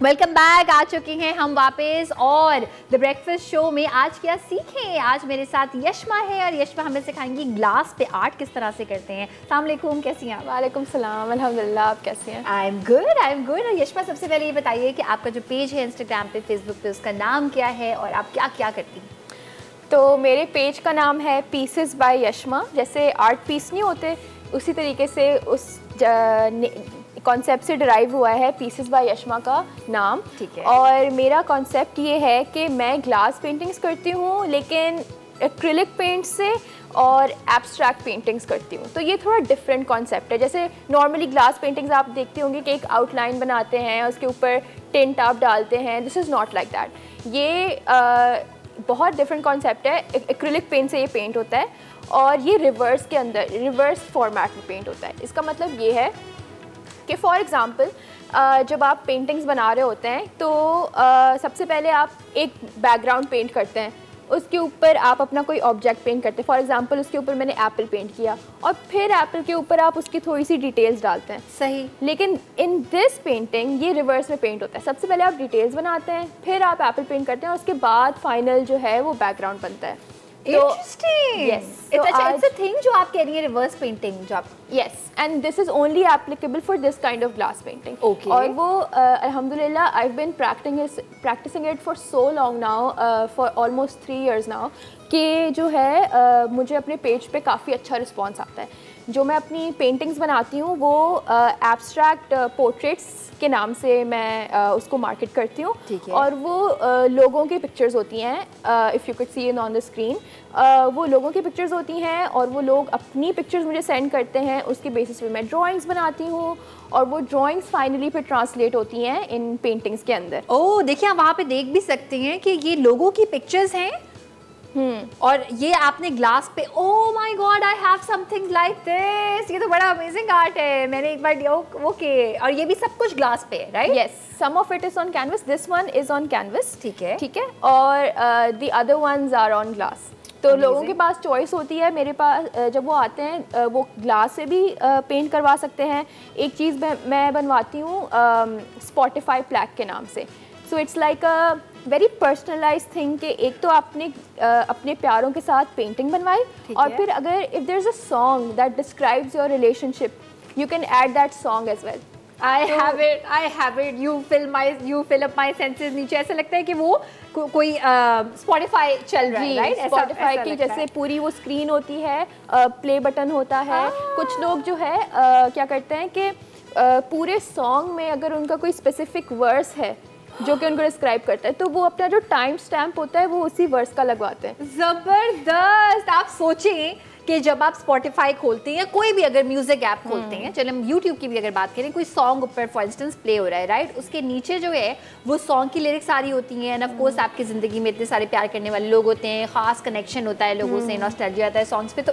Welcome back. आ चुके हैं हम वापस और द ब्रेकफास्ट शो में आज क्या सीखें। आज मेरे साथ यशमा है और यशमा हमें सिखाएंगी ग्लास पे आर्ट किस तरह से करते हैं। अस्सलाम वालेकुम, कैसी हैं आप? वालेकुम सलाम, अल्हम्दुलिल्लाह, आप कैसी हैं? I am good. और यशमा सबसे पहले ये बताइए कि आपका जो पेज है इंस्टाग्राम पे, फेसबुक पे, उसका नाम क्या है और आप क्या क्या करती हैं? तो मेरे पेज का नाम है पीसेस बाय यशमा। जैसे आर्ट पीस नहीं होते उसी तरीके से उस कॉन्सेप्ट से डिराइव हुआ है पीसेस बाय यशमा का नाम। ठीक है। और मेरा कॉन्सेप्ट ये है कि मैं ग्लास पेंटिंग्स करती हूँ लेकिन एक्रिलिक पेंट से और एब्स्ट्रैक्ट पेंटिंग्स करती हूँ। तो ये थोड़ा डिफरेंट कॉन्सेप्ट है। जैसे नॉर्मली ग्लास पेंटिंग्स आप देखते होंगे कि एक आउटलाइन बनाते हैं, उसके ऊपर टिंट आप डालते हैं। This is not like that. ये बहुत डिफरेंट कॉन्सेप्ट है। एक्रिलिक पेंट से ये पेंट होता है और ये रिवर्स के अंदर रिवर्स फॉर्मेट में पेंट होता है। इसका मतलब ये है कि फॉर एग्ज़ाम्पल जब आप पेंटिंग्स बना रहे होते हैं तो सबसे पहले आप एक बैकग्राउंड पेंट करते हैं, उसके ऊपर आप अपना कोई ऑब्जेक्ट पेंट करते हैं। फॉर एग्जांपल उसके ऊपर मैंने एप्पल पेंट किया और फिर एप्पल के ऊपर आप उसकी थोड़ी सी डिटेल्स डालते हैं। सही। लेकिन इन दिस पेंटिंग ये रिवर्स में पेंट होता है। सबसे पहले आप डिटेल्स बनाते हैं, फिर आप एप्पल पेंट करते हैं और उसके बाद फाइनल जो है वो बैकग्राउंड बनता है। Interesting. Yes. It's a thing जो आप कह रही हैं, रिवर्स पेंटिंग जो आप। Yes, and this is only applicable for this kind of glass painting. Okay. और वो अल्हम्दुलिल्लाह I've been practicing it for so long now, for almost 3 years now, कि जो है मुझे अपने पेज पे काफ़ी अच्छा रिस्पॉन्स आता है। जो मैं अपनी पेंटिंग्स बनाती हूँ वो एब्स्ट्रैक्ट पोर्ट्रेट्स के नाम से मैं उसको मार्केट करती हूँ। ठीक है। और वो लोगों की पिक्चर्स होती हैं, if you could see it on the screen. वो लोगों की पिक्चर्स होती हैं और वो लोग अपनी पिक्चर्स मुझे सेंड करते हैं। उसके बेसिस पे मैं ड्राइंग्स बनाती हूँ और वो ड्राइंग्स फाइनली फिर ट्रांसलेट होती हैं इन पेंटिंग्स के अंदर। ओह, देखिए आप वहाँ पे देख भी सकते हैं कि ये लोगों की पिक्चर्स हैं और ये आपने ग्लास पे। Oh my God, I have something like this. ये तो बड़ा अमेजिंग आर्ट है। मैंने एक बार ओके। और ये भी सब कुछ ग्लास पे है, right? Yes, some of it is on canvas, this one is on canvas. ठीक है। ठीक है। और the other ones are on glass. तो लोगों के पास चॉइस होती है। मेरे पास जब वो आते हैं वो ग्लास से भी पेंट करवा सकते हैं। एक चीज़ मैं बनवाती हूँ स्पॉटिफाई प्लैक के नाम से। So it's like a very personalize thing कि एक तो आपने अपने प्यारों के साथ पेंटिंग बनवाई और फिर अगर if there is a song that describes your relationship you can add that song as well. I have it. You fill up my senses. नीचे ऐसा लगता है कि वो कोई Spotify चल रहा है, राइट? Spotify की जैसे पूरी वो स्क्रीन होती है, प्ले बटन होता है। कुछ लोग जो है क्या करते हैं कि पूरे सॉन्ग में अगर उनका कोई स्पेसिफिक वर्स है जो कि उनको डिस्क्राइब करता है तो वो अपना जो टाइम स्टैम्प होता है वो उसी वर्स का लगवाते हैं। जबरदस्त। आप सोचें कि जब आप Spotify खोलते हैं, कोई भी अगर म्यूजिक ऐप खोलते हैं, चलो हम YouTube की भी अगर बात करें, कोई सॉन्ग ऊपर फॉर इंस्टेंस प्ले हो रहा है, राइट? उसके नीचे जो है वो सॉन्ग की लिरिक्स सारी होती हैं। एंड ऑफ कोर्स आपकी ज़िंदगी में इतने सारे प्यार करने वाले लोग होते हैं, ख़ास कनेक्शन होता है लोगों से, नॉस्टैल्जिया आता है सॉन्ग्स पे। तो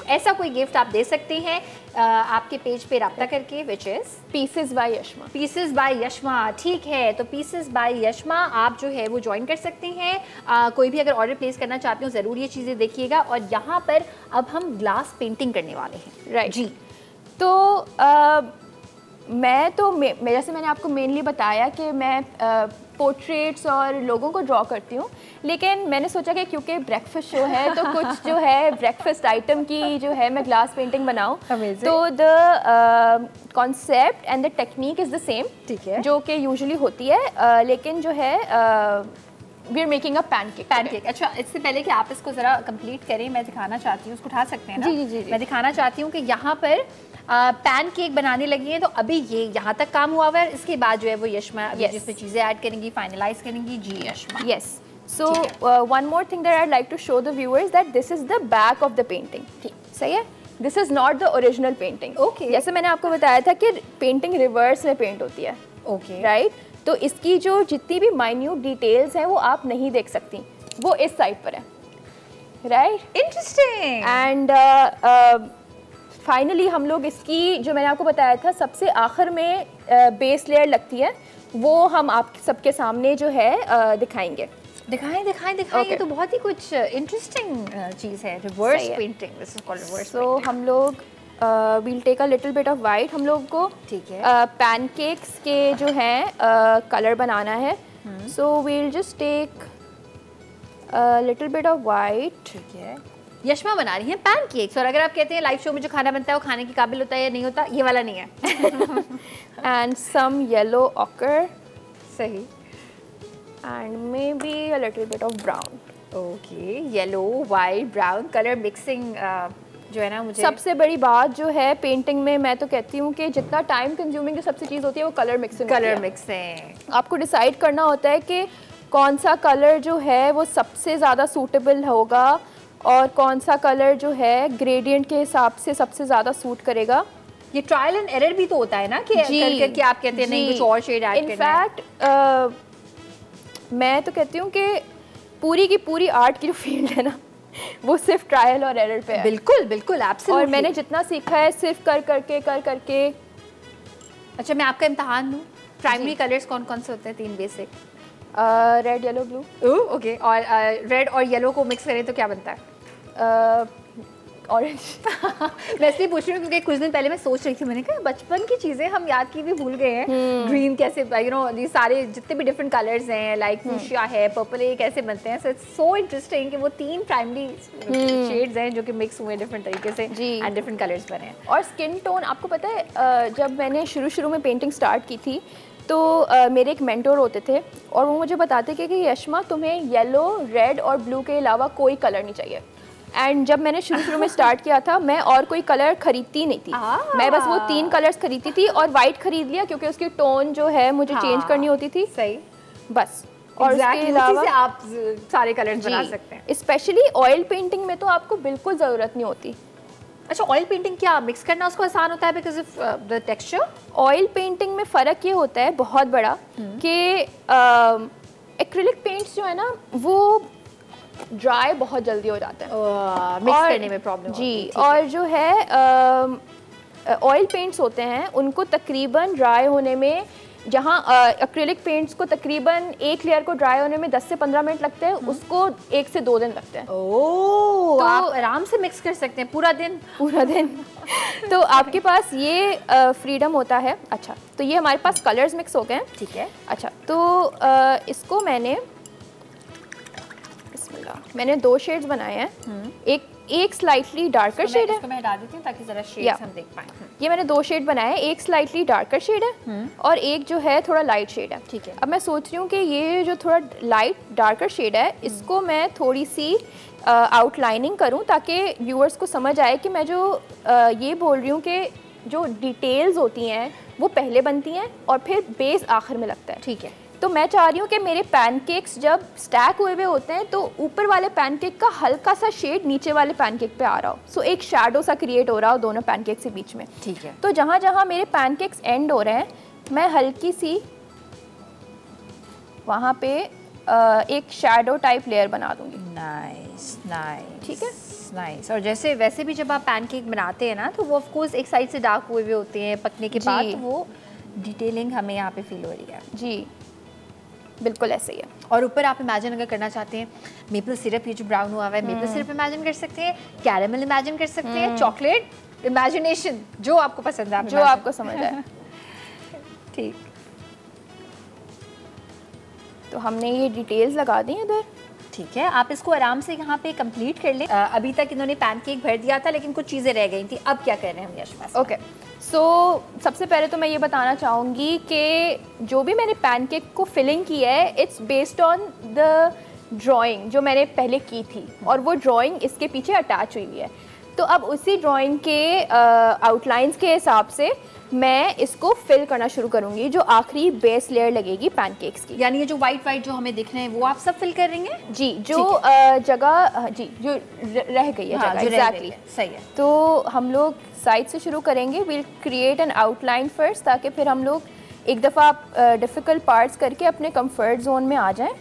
ऐसा कोई गिफ्ट आप दे सकते हैं आपके पेज पे रब्ता करके, which is pieces by Yashma. Pieces by Yashma, ठीक है। तो पीसेस बाय यशमा आप जो है वो ज्वाइन कर सकते हैं। कोई भी अगर ऑर्डर प्लेस करना चाहते हो ज़रूर ये चीज़ें देखिएगा। और यहाँ पर अब हम ग्लास पेंटिंग करने वाले हैं, राइट जी। तो मैं जैसे मैंने आपको मेनली बताया कि मैं पोर्ट्रेट्स और लोगों को ड्रॉ करती हूँ, लेकिन मैंने सोचा कि क्योंकि ब्रेकफास्ट शो है तो कुछ जो है ब्रेकफास्ट आइटम की जो है मैं ग्लास पेंटिंग बनाऊँ। तो the concept and the technique is the same, ठीक है, जो कि यूजुअली होती है, लेकिन जो है we are making a pancake. अच्छा, इससे पहले कि आप इसको ज़रा कंप्लीट करें, मैं दिखाना चाहती हूँ, उसको उठा सकते हैं ना? जी जी जी, जी। मैं दिखाना चाहती हूँ कि यहाँ पर पैनकेक बनाने लगी हैं। तो अभी ये यहाँ तक काम हुआ है। इसके बाद जो है वो यशमा जिसमें चीज़ें ऐड करेंगी, फाइनलाइज करेंगी। जी Yashma. Yes. So one more thing that I like to show the viewers that this is the back of the painting. ठीक, सही है। This is not the original painting. Okay. जैसे मैंने आपको बताया था कि पेंटिंग रिवर्स में पेंट होती है। Okay, right. तो इसकी जो जितनी भी माइन्यूट डिटेल्स हैं वो आप नहीं देख सकती, वो इस साइड पर है, राइट? इंटरेस्टिंग। एंड फाइनली हम लोग इसकी जो मैंने आपको बताया था सबसे आखिर में बेस लेयर लगती है, वो हम आप सबके सामने जो है दिखाएंगे। दिखाएं। Okay. ये तो बहुत ही कुछ इंटरेस्टिंग चीज़ है, reverse painting. This is called reverse. So हम लोग we'll take a little bit of white. हम लोग को ठीक है पैनकेक्स के जो हैं कलर बनाना है, so we'll just take little bit of white. ठीक है, यशमा बना रही है पैनकेक्स, और अगर आप कहते हैं लाइव शो में जो खाना बनता है वो खाने के काबिल होता है या नहीं होता, ये वाला नहीं है। एंड सम येलो ऑकर, सही, and may be a little bit of brown. Okay, yellow white brown colour mixing जो है ना, मुझे सबसे बड़ी बात जो है पेंटिंग में, मैं तो कहती हूँ कि जितना टाइम कंज्यूमिंग जो सबसे चीज़ होती है वो कलर मिक्सिंग। कलर मिक्सिंग, आपको डिसाइड करना होता है कि कौन सा कलर जो है वो सबसे ज़्यादा सूटेबल होगा और कौन सा कलर जो है ग्रेडियंट के हिसाब से सबसे ज़्यादा सूट करेगा। ये ट्रायल एंड एरर भी तो होता है ना कि करके आप कहते हैं नहीं कुछ और शेड ऐड करना है। इनफैक्ट मैं तो कहती हूँ कि पूरी की पूरी आर्ट की जो फील्ड है ना वो सिर्फ ट्रायल और एरर पे है। बिल्कुल बिल्कुल, एब्सोल्युटली। और मैंने जितना सीखा है सिर्फ कर करके। अच्छा, मैं आपका इम्तिहान लूँ, प्राइमरी कलर्स कौन कौन से होते हैं? 3 basic, red yellow blue. Okay, और रेड और येलो को मिक्स करें तो क्या बनता है? ऑरेंज। मैं इसलिए पूछ रही हूँ क्योंकि कुछ दिन पहले मैं सोच रही थी, मैंने कहा बचपन की चीज़ें हम याद की भी भूल गए हैं। ग्रीन कैसे, यू नो, ये सारे जितने भी डिफरेंट कलर्स हैं, लाइक फूशिया है, पर्पल है, कैसे बनते हैं। सो इट्स सो इंटरेस्टिंग कि वो 3 प्राइमरी शेड्स हैं जो कि मिक्स हुए डिफरेंट तरीके से एंड डिफरेंट कलर्स बने हैं। और स्किन टोन, आपको पता है जब मैंने शुरू में पेंटिंग स्टार्ट की थी तो मेरे एक मेंटोर होते थे और वो मुझे बताते कि यशमा तुम्हें येलो, रेड और ब्लू के अलावा कोई कलर नहीं चाहिए। एंड जब मैंने शुरू में स्टार्ट किया था, मैं और कोई कलर खरीदती नहीं थी, मैं बस वो 3 कलर्स खरीदती थी और वाइट खरीद लिया क्योंकि उसकी टोन जो है मुझे चेंज करनी होती थी। सही, बस। और उसके अलावा आप सारे कलर्स बना सकते हैं। स्पेशली ऑयल पेंटिंग में तो आपको बिल्कुल ज़रूरत नहीं होती। अच्छा, ऑयल पेंटिंग क्या मिक्स करना उसको आसान होता है because of the texture? Oil painting में फ़र्क ये होता है बहुत बड़ा कि एक्रिलिक पेंट्स जो है ना वो ड्राई बहुत जल्दी हो जाता है, मिक्स करने में प्रॉब्लम जी। और जो है ऑयल पेंट्स होते हैं उनको तकरीबन ड्राई होने में, जहाँ एक्रिलिक पेंट्स को तकरीबन एक लेयर को ड्राई होने में 10 से 15 मिनट लगते हैं, उसको 1 से 2 दिन लगते हैं। तो आप आराम से मिक्स कर सकते हैं पूरा दिन। तो आपके पास ये फ्रीडम होता है। अच्छा, तो ये हमारे पास कलर्स मिक्स हो गए हैं, ठीक है। अच्छा, तो इसको मैंने 2 शेड्स बनाए हैं। एक स्लाइटली डार्कर शेड है, इसको मैं हटा देती हूँ ताकि जरा शेड्स हम देख पाएं। ये मैंने 2 शेड बनाए हैं, एक स्लाइटली डार्कर शेड है और एक जो है थोड़ा लाइट शेड है, ठीक है। अब मैं सोच रही हूँ कि ये जो थोड़ा लाइट डार्कर शेड है इसको मैं थोड़ी सी आउटलाइनिंग करूँ ताकि व्यूअर्स को समझ आए कि मैं जो ये बोल रही हूँ कि जो डिटेल्स होती हैं वो पहले बनती हैं और फिर बेस आखिर में लगता है, ठीक है। तो मैं चाह रही हूँ कि मेरे पैनकेक्स जब स्टैक हुए हुए होते हैं तो ऊपर वाले पैनकेक का हल्का सा शेड नीचे वाले पैनकेक पे आ रहा हो, सो एक शैडो सा क्रिएट हो रहा हो दोनों पैनकेक के बीच में, ठीक है। तो जहाँ जहाँ मेरे पैनकेक्स एंड हो रहे हैं मैं हल्की सी वहाँ पे एक शैडो टाइप लेयर बना दूँगी। नाइस नाइस, ठीक है, नाइस। और जैसे वैसे भी जब आप पैनकेक बनाते हैं ना तो वो ऑफ कोर्स एक साइड से डार्क हुए हुए होते हैं, पकने के बाद तो वो डिटेलिंग हमें यहाँ पे फील हो रही है। जी बिल्कुल ऐसे ही है। और ऊपर आप इमेजिन अगर करना चाहते हैं मेपल सिरप, ये जो ब्राउन हुआ हुआ है मेपल सिरप इमेजिन कर सकते हैं, कैरेमल इमेजिन कर सकते हैं, चॉकलेट, इमेजिनेशन जो आपको पसंद है, जो आपको समझ आए। ठीक, तो हमने ये डिटेल्स लगा दी इधर, ठीक है। आप इसको आराम से यहाँ पे कंप्लीट कर लें। अभी तक इन्होंने पैनकेक भर दिया था लेकिन कुछ चीज़ें रह गई थी, अब क्या कर रहे हैं हम यशमा? ओके, सो सबसे पहले तो मैं ये बताना चाहूँगी कि जो भी मैंने पैनकेक को फिलिंग की है it's based on the drawing जो मैंने पहले की थी और वो ड्राइंग इसके पीछे अटैच हुई है, तो अब उसी ड्राइंग के आउटलाइंस के हिसाब से मैं इसको फिल करना शुरू करूंगी, जो आखिरी बेस लेयर लगेगी पैनकेक्स की। यानी ये जो वाइट वाइट जो हमें दिख रहे हैं वो आप सब फिल कर रही हैं? जी, जो जगह जी जो रह गई है जगह, एग्जैक्टली सही है। तो हम लोग साइड से शुरू करेंगे, will create an outline first ताकि फिर हम लोग एक दफ़ा डिफ़िकल्ट पार्ट्स करके अपने कंफर्ट जोन में आ जाएं।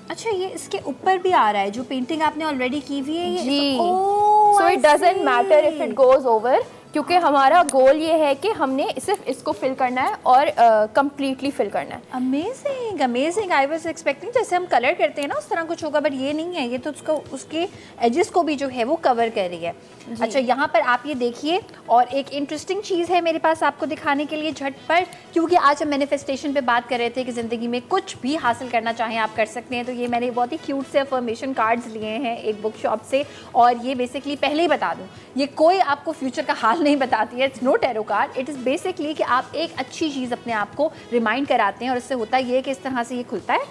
अच्छा, ये इसके ऊपर भी आ रहा है जो पेंटिंग आपने ऑलरेडी की हुई है ये? जी, so it doesn't matter if it goes over, क्योंकि हमारा गोल ये है कि हमने सिर्फ इसको फिल करना है और कम्प्लीटली फिल करना है। Amazing amazing. I was expecting जैसे हम कलर करते हैं ना उस तरह कुछ होगा, बट ये नहीं है, ये तो उसके एजेस को भी जो है वो कवर कर रही है। अच्छा, यहाँ पर आप ये देखिए, और एक इंटरेस्टिंग चीज़ है मेरे पास आपको दिखाने के लिए झटपट, क्योंकि आज हम मैनिफेस्टेशन पे बात कर रहे थे कि ज़िंदगी में कुछ भी हासिल करना चाहें आप कर सकते हैं। तो ये मैंने बहुत ही क्यूट से अफर्मेशन कार्ड्स लिए हैं एक बुक शॉप से, और ये बेसिकली पहले ही बता दूँ, ये कोई आपको फ्यूचर का हाल नहीं बताती है, it's no tarot card, it is basically कि आप एक अच्छी चीज़ अपने आप को रिमाइंड कराते हैं, और इससे होता ये है कि इस तरह से ये खुलता है।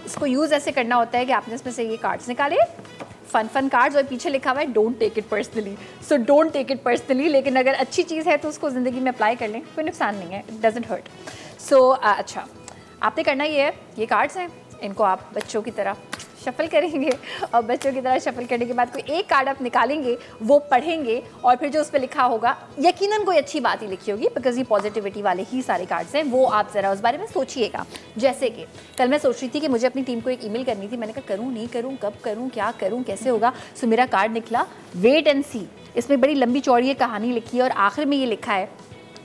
इसको यूज़ ऐसे करना होता है कि आपने इसमें से ये कार्ड्स निकाले, फन कार्ड्स, और पीछे लिखा हुआ है don't take it personally. So don't take it personally, लेकिन अगर अच्छी चीज़ है तो उसको ज़िंदगी में अप्लाई कर लें, कोई नुकसान नहीं है, इट डजंट हर्ट। सो अच्छा, आपने करना ये है, ये कार्ड्स हैं, इनको आप बच्चों की तरह शफल करेंगे, और बच्चों की तरह शफल करने के बाद कोई एक कार्ड आप निकालेंगे, वो पढ़ेंगे, और फिर जो उस पर लिखा होगा यकीनन कोई अच्छी बात ही लिखी होगी, बिकॉज ये पॉजिटिविटी वाले ही सारे कार्ड्स हैं, वो आप ज़रा उस बारे में सोचिएगा। जैसे कि कल मैं सोच रही थी कि मुझे अपनी टीम को एक ईमेल करनी थी, मैंने कहा करूँ नहीं करूँ, कब करूँ, क्या करूँ, कैसे होगा। सो मेरा कार्ड निकला वेट एंड सी। इसमें बड़ी लंबी चौड़ी ये कहानी लिखी है, और आखिर में ये लिखा है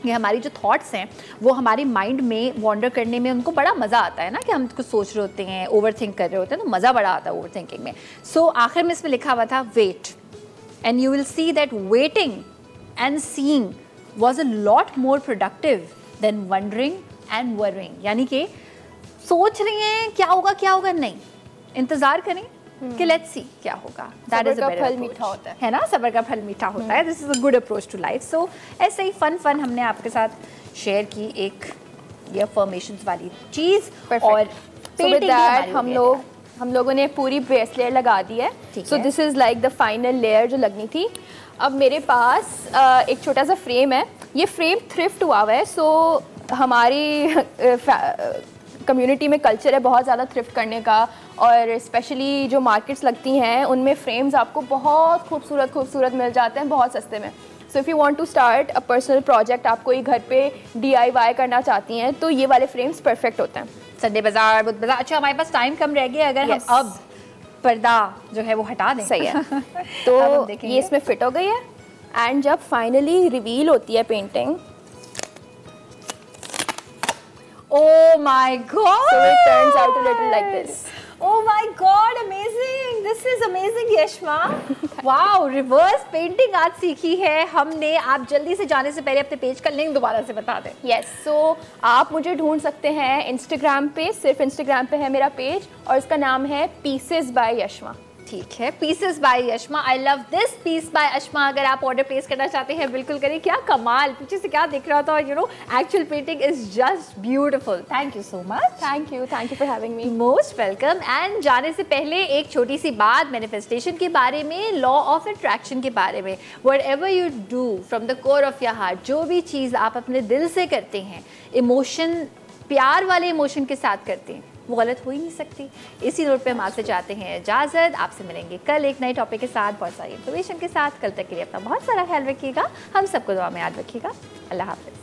कि हमारी जो थॉट्स हैं वो हमारे माइंड में वॉन्डर करने में उनको बड़ा मज़ा आता है ना, कि हम कुछ सोच रहे होते हैं, ओवर थिंक कर रहे होते हैं, तो मज़ा बड़ा आता है ओवर थिंकिंग में। सो आखिर में इसमें लिखा हुआ था wait and you will see that waiting and seeing was a lot more productive than wondering and worrying. यानी कि सोच रही हैं क्या होगा नहीं, इंतज़ार करें कि लेट्स सी क्या होगा। दैट इज अ बेटर फल मीठा होता है ना, सब्र का फल मीठा होता है। This is a good approach to life. So ऐसे ही फन हमने आपके साथ शेयर की एक ये अफर्मेशंस वाली चीज़, और पेंटिंग हम लोगों ने पूरी बेस लेयर लगा दी है। So this is like the final layer जो लगनी थी। अब मेरे पास एक छोटा सा फ्रेम है, ये फ्रेम थ्रिफ्ट हुआ है। सो हमारी कम्युनिटी में कल्चर है बहुत ज़्यादा थ्रिफ्ट करने का, और स्पेशली जो मार्केट्स लगती हैं उनमें फ्रेम्स आपको बहुत खूबसूरत मिल जाते हैं बहुत सस्ते में। So if you want to start a personal project, आप कोई घर पे DIY करना चाहती हैं, तो ये वाले फ्रेम्स परफेक्ट होते हैं। संडे बाजार, बुध बाजार। अच्छा, हमारे पास टाइम कम रह गया, अगर हम अब पर्दा जो है वो हटा दें। सही है। तो ये इसमें फिट हो गई है, एंड जब फाइनली रिवील होती है painting, oh my god, so it turns out a little like this. Oh my god, amazing, this is amazing Yashma. wow, reverse painting आज सीखी है हमने। आप जल्दी से जाने से पहले अपने पेज का लिंक दोबारा से बता दें। यस, सो आप मुझे ढूंढ सकते हैं इंस्टाग्राम पे, सिर्फ इंस्टाग्राम पे है मेरा पेज, और इसका नाम है पीसेस बाय यशमा। ठीक है, pieces by Yashma. I love this, piece by Yashma. अगर आप ऑर्डर प्लेस करना चाहते हैं बिल्कुल करें। क्या कमाल, पीछे से क्या दिख रहा था, you know actual painting is just beautiful. Thank you so much. Thank you for having me. Most welcome. And जाने से पहले एक छोटी सी बात मैनिफेस्टेशन के बारे में, लॉ ऑफ अट्रैक्शन के बारे में। Whatever you do from the core of your heart, जो भी चीज़ आप अपने दिल से करते हैं, इमोशन, प्यार वाले इमोशन के साथ करते हैं, वो गलत हो ही नहीं सकती। इसी नोट पे हम आपसे चाहते हैं इजाज़त। आपसे मिलेंगे कल एक नए टॉपिक के साथ, बहुत सारी इन्फॉर्मेशन के साथ। कल तक के लिए अपना बहुत सारा ख्याल रखिएगा, हम सबको दुआ में याद रखिएगा। अल्लाह हाफ़िज़।